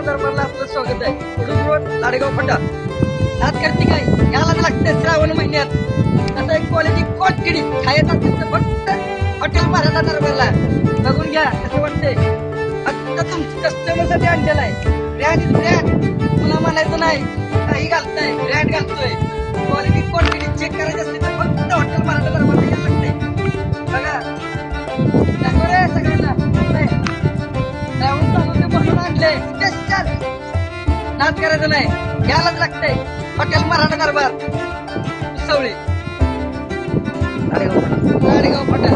दरबारला आपलं स्वागत आहे. कुडूस रोड, लाडेगाव फटा. नाच करते काय यालाच लागते श्रावण महिन्यात. आता एक क्वालिटी क्वांटिटी खायचं असेल तर फक्त हॉटेल मराठा दरबारला बघून घ्या कसं वाटतंय. आता तुमच्या कस्टमरसाठी आणलेला आहे. ब्रँड इज ब्रँड, तुला म्हणायचं नाही काही घालताय, ब्रँड घालतोय. क्वालिटी क्वांटिटी चेक करायची असली तर फक्त हॉटेल मराठा दरबारला यायला लागतंय. बघा दाखव रे सगळ्यांना. श्रावण चालू ते म्हणून आणले स्पेशल. नाच करायचं नाही, घ्यायलाच लागतंय. हॉटेल मराठा दरबार, सवळे, लाडेगाव फाटा.